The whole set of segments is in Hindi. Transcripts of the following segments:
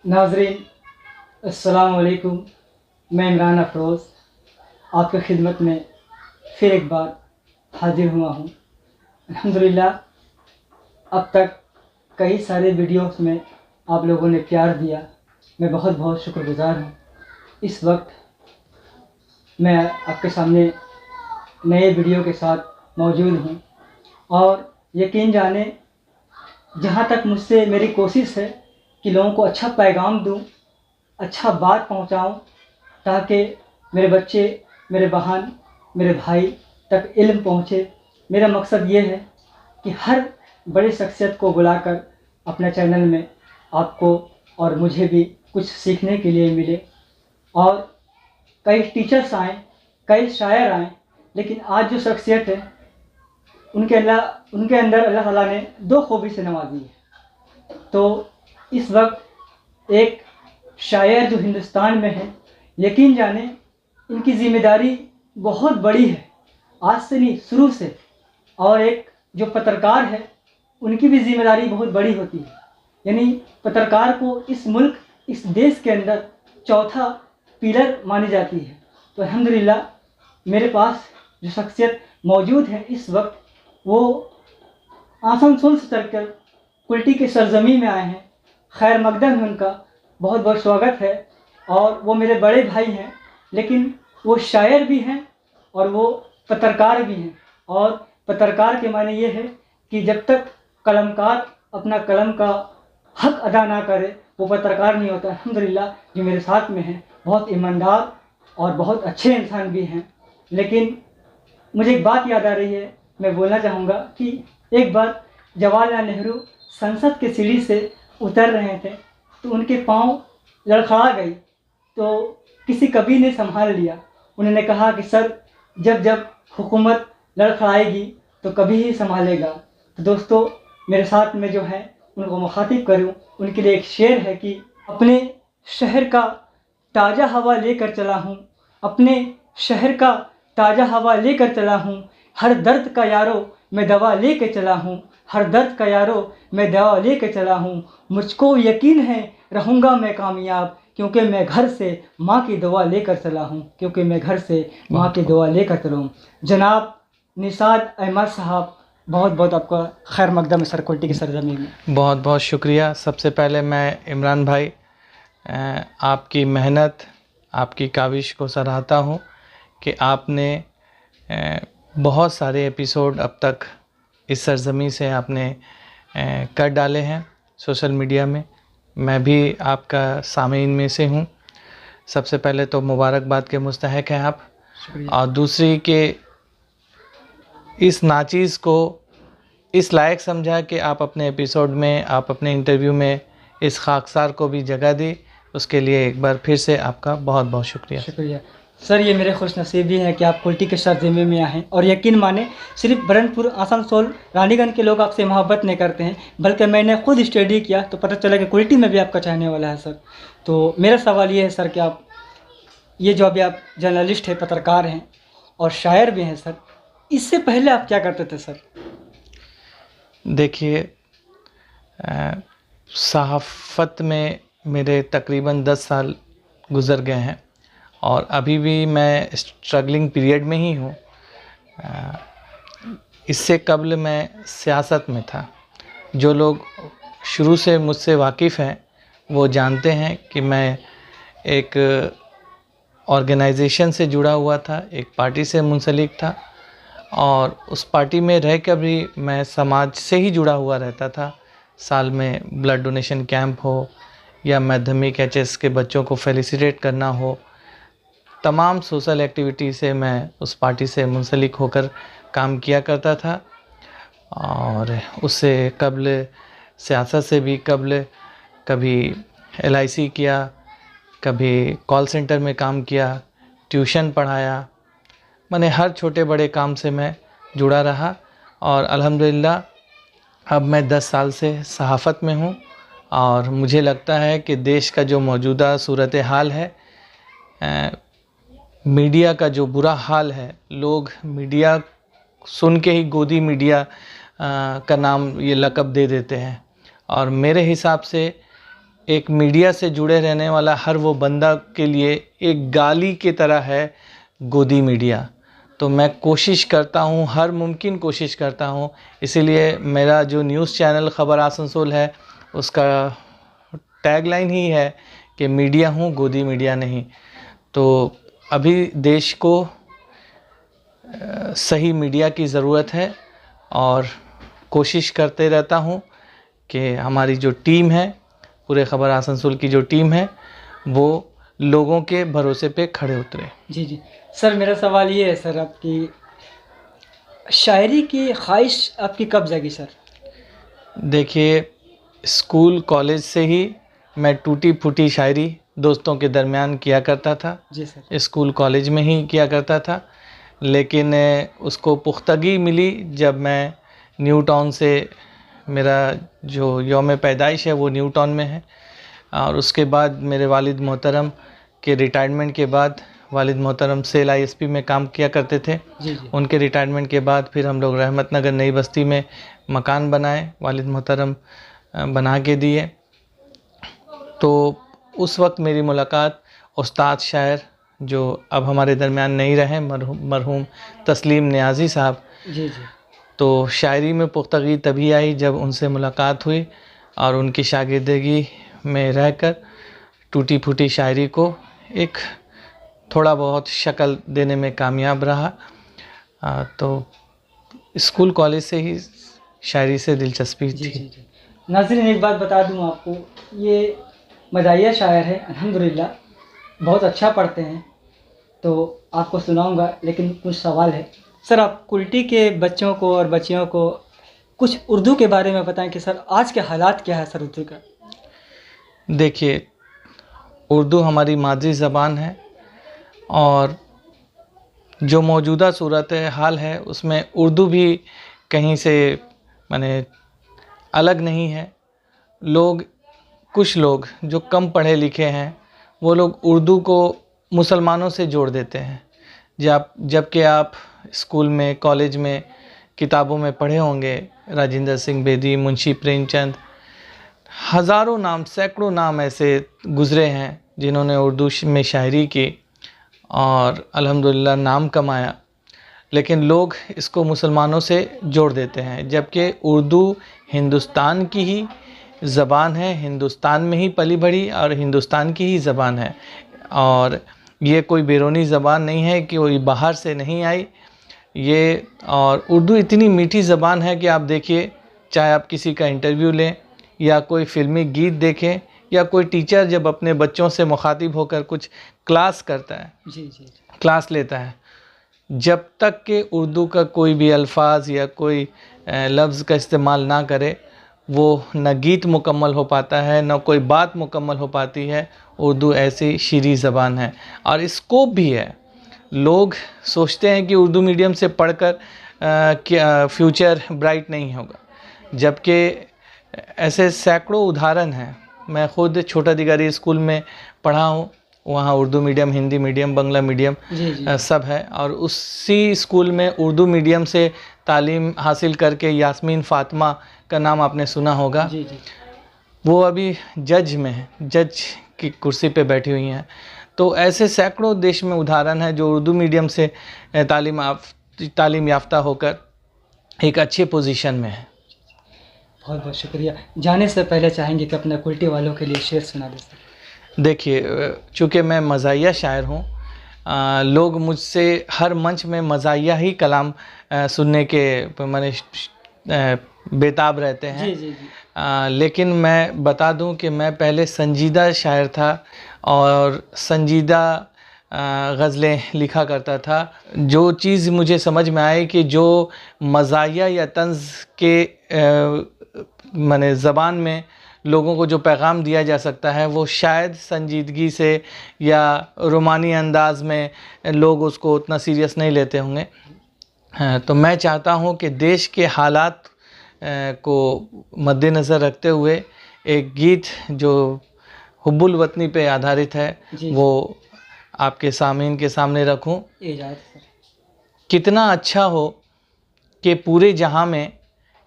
नाज़रीन, अस्सलाम वालेकुम। मैं इमरान अफरोज़ आपकी खिदमत में फिर एक बार हाजिर हुआ हूँ। अल्हम्दुलिल्लाह, अब तक कई सारे वीडियोस में आप लोगों ने प्यार दिया, मैं बहुत बहुत शुक्रगुज़ार हूँ। इस वक्त मैं आपके सामने नए वीडियो के साथ मौजूद हूँ और यकीन जाने, जहाँ तक मुझसे मेरी कोशिश है कि लोगों को अच्छा पैगाम दूँ, अच्छा बात पहुँचाऊँ, ताकि मेरे बच्चे, मेरे बहन, मेरे भाई तक इल्म पहुँचे। मेरा मकसद ये है कि हर बड़ी शख्सियत को बुलाकर अपने चैनल में आपको और मुझे भी कुछ सीखने के लिए मिले। और कई टीचर्स आएँ, कई शायर आएँ, लेकिन आज जो शख्सियत है उनके अंदर अल्लाह ताला ने दो खूबी से नवाजी है। तो इस वक्त एक शायर जो हिंदुस्तान में है, यकीन जाने इनकी ज़िम्मेदारी बहुत बड़ी है, आज से नहीं शुरू से। और एक जो पत्रकार है, उनकी भी ज़िम्मेदारी बहुत बड़ी होती है। यानी पत्रकार को इस मुल्क, इस देश के अंदर चौथा पिलर मानी जाती है। तो अल्हम्दुलिल्लाह, मेरे पास जो शख्सियत मौजूद है इस वक्त, वो आसनसोल से चलकर कुल्टी की सरजमी में आए हैं। खैर मकदम है उनका, बहुत बहुत स्वागत है। और वो मेरे बड़े भाई हैं, लेकिन वो शायर भी हैं और वो पत्रकार भी हैं। और पत्रकार के माने ये है कि जब तक कलमकार अपना कलम का हक अदा ना करे, वो पत्रकार नहीं होता। अल्हम्दुलिल्लाह, जो मेरे साथ में हैं बहुत ईमानदार और बहुत अच्छे इंसान भी हैं। लेकिन मुझे एक बात याद आ रही है, मैं बोलना चाहूँगा कि एक बार जवाहरलाल नेहरू संसद के सीढ़ी से उतर रहे थे, तो उनके पाँव लड़खड़ा गई, तो किसी कवि ने संभाल लिया। उन्होंने कहा कि सर, जब जब हुकूमत लड़खड़ाएगी तो कभी ही संभालेगा। तो दोस्तों, मेरे साथ में जो है उनको मुखातिब करूँ, उनके लिए एक शेर है कि अपने शहर का ताज़ा हवा लेकर चला हूँ, अपने शहर का ताज़ा हवा लेकर चला हूँ, हर दर्द का यारो मैं दवा लेके चला हूँ, हर दर्द का यारो मैं दवा लेके चला हूँ। मुझको यकीन है रहूँगा मैं कामयाब, क्योंकि मैं घर से माँ की दुआ लेकर चला हूँ, क्योंकि मैं घर से माँ की दुआ लेकर चला हूँ। जनाब निसाद अहमद साहब, बहुत बहुत आपका खैर मकदम है सर कुल्टी की सरजमी में। बहुत बहुत शुक्रिया। सबसे पहले मैं इमरान भाई, आपकी मेहनत, आपकी काविश को सराहता हूँ कि आपने बहुत सारे एपिसोड अब तक इस सरजमी से आपने कर डाले हैं सोशल मीडिया में। मैं भी आपका सामीन में से हूँ। सबसे पहले तो मुबारकबाद के मुस्तहक हैं आप, और दूसरी के इस नाचीज़ को इस लायक समझा कि आप अपने एपिसोड में, आप अपने इंटरव्यू में इस खाकसार को भी जगह दी। उसके लिए एक बार फिर से आपका बहुत बहुत शुक्रिया। शुक्रिया सर, ये मेरे खुश नसीबी है कि आप कुल्टी के सरजमी में आए। और यकीन माने, सिर्फ बरनपुर, आसनसोल, रानीगंज के लोग आपसे मोहब्बत नहीं करते हैं, बल्कि मैंने खुद स्टडी किया तो पता चला कि कुल्टी में भी आपका चाहने वाला है सर। तो मेरा सवाल ये है सर कि आप ये जो अभी आप जर्नलिस्ट हैं, पत्रकार हैं और शायर भी हैं सर, इससे पहले आप क्या करते थे सर? देखिए, सहाफ़त में मेरे तकरीबन 10 साल गुज़र गए हैं और अभी भी मैं स्ट्रगलिंग पीरियड में ही हूँ। इससे कबल मैं सियासत में था। जो लोग शुरू से मुझसे वाकिफ़ हैं वो जानते हैं कि मैं एक ऑर्गेनाइजेशन से जुड़ा हुआ था, एक पार्टी से मुंसलिक था, और उस पार्टी में रह कर भी मैं समाज से ही जुड़ा हुआ रहता था। साल में ब्लड डोनेशन कैंप हो या माध्यमिक एचएस के बच्चों को फेलिसिटेट करना हो, तमाम सोशल एक्टिविटी से मैं उस पार्टी से मुंसलिक होकर काम किया करता था। और उससे कबल सियासत से भी कबल कभी LIC किया, कभी कॉल सेंटर में काम किया, ट्यूशन पढ़ाया, मैंने हर छोटे बड़े काम से मैं जुड़ा रहा। और अल्हम्दुलिल्लाह, अब मैं 10 साल से सहाफ़त में हूँ और मुझे लगता है कि देश का जो मौजूदा सूरत हाल है, मीडिया का जो बुरा हाल है, लोग मीडिया सुन के ही गोदी मीडिया का नाम ये लक़ब दे देते हैं। और मेरे हिसाब से एक मीडिया से जुड़े रहने वाला हर वो बंदा के लिए एक गाली की तरह है गोदी मीडिया। तो मैं कोशिश करता हूँ, हर मुमकिन कोशिश करता हूँ, इसीलिए मेरा जो न्यूज़ चैनल खबर आसनसोल है उसका टैगलाइन ही है कि मीडिया हूँ, गोदी मीडिया नहीं। तो अभी देश को सही मीडिया की ज़रूरत है और कोशिश करते रहता हूँ कि हमारी जो टीम है, पूरे खबर आसनसोल की जो टीम है, वो लोगों के भरोसे पे खड़े उतरे। जी जी सर, मेरा सवाल ये है सर, आपकी शायरी की ख्वाहिश आपकी कब जागी सर? देखिए, स्कूल कॉलेज से ही मैं टूटी फूटी शायरी दोस्तों के दरमियान किया करता था। जी सर। स्कूल कॉलेज में ही किया करता था, लेकिन उसको पुख्तगी मिली जब मैं न्यू टाउन से, मेरा जो यौम पैदाइश है वो न्यू टाउन में है, और उसके बाद मेरे वालिद मोहतरम के रिटायरमेंट के बाद, वालिद मोहतरम सेल ISP में काम किया करते थे। जी जी। उनके रिटायरमेंट के बाद फिर हम लोग रहमत नगर नई बस्ती में मकान बनाए, वालिद मोहतरम बना के दिए। तो उस वक्त मेरी मुलाकात उस्ताद शायर जो अब हमारे दरमियान नहीं रहे, मरहूम तस्लीम नियाज़ी साहब, जी जी। तो शायरी में पुख्तगी तभी आई जब उनसे मुलाकात हुई और उनकी शागिर्दगी में रहकर टूटी फूटी शायरी को एक थोड़ा बहुत शक्ल देने में कामयाब रहा। तो स्कूल कॉलेज से ही शायरी से दिलचस्पी जी थी। जी जी। नाज़रीन, एक बात बता दूं आपको, ये मदाहिया शायर है, अल्हम्दुलिल्लाह बहुत अच्छा पढ़ते हैं, तो आपको सुनाऊंगा, लेकिन कुछ सवाल है सर। आप कुल्टी के बच्चों को और बच्चियों को कुछ उर्दू के बारे में बताएं कि सर आज के हालात क्या है सर उर्दू का? देखिए, उर्दू हमारी मादरी ज़बान है और जो मौजूदा सूरत हाल है उसमें उर्दू भी कहीं से माने अलग नहीं है। कुछ लोग जो कम पढ़े लिखे हैं वो लोग उर्दू को मुसलमानों से जोड़ देते हैं। जबकि आप स्कूल में, कॉलेज में, किताबों में पढ़े होंगे राजेंद्र सिंह बेदी, मुंशी प्रेमचंद, हज़ारों नाम, सैकड़ों नाम ऐसे गुज़रे हैं जिन्होंने उर्दू में शायरी की और अल्हम्दुलिल्लाह नाम कमाया, लेकिन लोग इसको मुसलमानों से जोड़ देते हैं। जबकि उर्दू हिंदुस्तान की ही ज़बान है, हिंदुस्तान में ही पली बढ़ी और हिंदुस्तान की ही ज़बान है, और ये कोई बैरूनी ज़बान नहीं है कि कोई बाहर से नहीं आई ये। और उर्दू इतनी मीठी ज़बान है कि आप देखिए, चाहे आप किसी का इंटरव्यू लें या कोई फ़िल्मी गीत देखें या कोई टीचर जब अपने बच्चों से मुखातिब होकर कुछ क्लास करता है, जी जी। क्लास लेता है, जब तक कि उर्दू का कोई भी अल्फाज या कोई लफ्ज़ का इस्तेमाल ना करे, वो न गीत मुकम्मल हो पाता है, न कोई बात मुकम्मल हो पाती है। उर्दू ऐसी शीरी ज़बान है और स्कोप भी है। लोग सोचते हैं कि उर्दू मीडियम से पढ़कर क्या फ्यूचर ब्राइट नहीं होगा, जबकि ऐसे सैकड़ों उदाहरण हैं। मैं ख़ुद छोटा दिगारी स्कूल में पढ़ा हूँ, वहाँ Urdu medium, Hindi medium, Bangla medium सब है, और उसी स्कूल में उर्दू मीडियम से तालीम हासिल करके यास्मीन फ़ातिमा का नाम आपने सुना होगा। जी जी। वो अभी जज में है, जज की कुर्सी पे बैठी हुई हैं। तो ऐसे सैकड़ों देश में उदाहरण है जो उर्दू मीडियम से तालीम याफ्ता होकर एक अच्छे पोजीशन में है। बहुत बहुत शुक्रिया। जाने से पहले चाहेंगे कि अपने कुल्टी वालों के लिए शेर सुना दें सर। देखिए, चूँकि मैं मज़ाहिया शायर हूँ, लोग मुझसे हर मंच में मज़ाहिया ही कलाम सुनने के माने बेताब रहते हैं। जी जी जी। लेकिन मैं बता दूं कि मैं पहले संजीदा शायर था और संजीदा गज़लें लिखा करता था। जो चीज़ मुझे समझ में आई कि जो मज़ाहिया या तंज़ के माने ज़बान में लोगों को जो पैगाम दिया जा सकता है वो शायद संजीदगी से या रोमानी अंदाज़ में लोग उसको उतना सीरियस नहीं लेते होंगे। तो मैं चाहता हूँ कि देश के हालात को मद्देनज़र रखते हुए एक गीत जो हुब्बुल वतनी पे आधारित है वो आपके सामीन के सामने रखूं। कितना अच्छा हो कि पूरे जहां में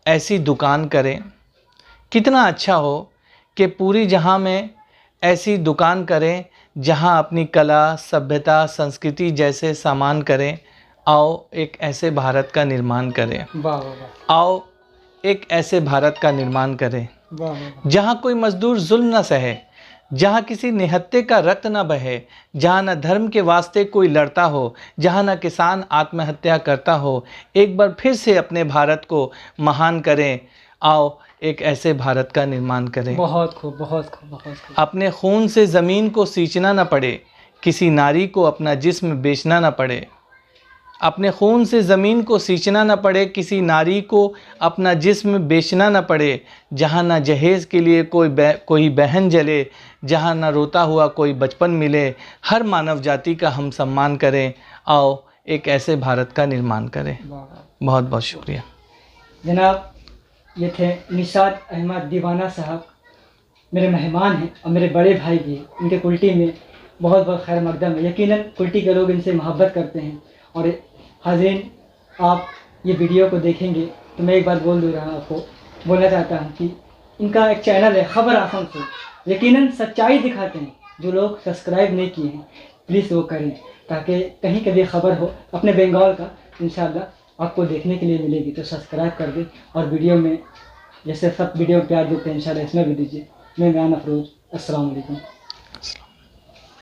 ऐसी दुकान करें, कितना अच्छा हो कि पूरी जहां में ऐसी दुकान करें जहां अपनी कला, सभ्यता, संस्कृति जैसे सामान करें। आओ एक ऐसे भारत का निर्माण करें। वाह वाह वाह। आओ एक ऐसे भारत का निर्माण करें वाह वाह। जहां कोई मजदूर जुल्म न सहे, जहां किसी निहत्थे का रक्त न बहे, जहां न धर्म के वास्ते कोई लड़ता हो, जहां न किसान आत्महत्या करता हो। एक बार फिर से अपने भारत को महान करें। आओ एक ऐसे भारत का निर्माण करें। बहुत खूब, बहुत खूब, बहुत खूब। अपने खून से ज़मीन को सींचना न पड़े, किसी नारी को अपना जिस्म बेचना न पड़े। अपने खून से ज़मीन को सींचना न पड़े, किसी नारी को अपना जिस्म बेचना न पड़े। जहाँ न जहेज़ के लिए कोई बहन जले, जहाँ न रोता हुआ कोई बचपन मिले। हर मानव जाति का हम सम्मान करें। आओ एक ऐसे भारत का निर्माण करें। बहुत बहुत शुक्रिया जनाब। ये थे निशात अहमद दीवाना साहब, मेरे मेहमान हैं और मेरे बड़े भाई भी हैं। इनके कुल्टी में बहुत बहुत खैर मकदम है। यकीनन कुल्टी के लोग इनसे मोहब्बत करते हैं। और हाज़रीन, आप ये वीडियो को देखेंगे तो मैं एक बात बोल दूँ रहा आपको, बोलना चाहता हूँ कि इनका एक चैनल है खबर आसम से, यकीनन सच्चाई दिखाते हैं। जो लोग सब्सक्राइब नहीं किए हैं प्लीज़ वो करें, ताकि कहीं कभी खबर हो अपने बंगाल का इंशाल्लाह आपको देखने के लिए मिलेगी। तो सब्सक्राइब कर दें और वीडियो में जैसे सब वीडियो प्यार देते हैं इंशाल्लाह इसमें भी दीजिए। मैं मियां अफरोज़, अस्सलाम वालेकुम।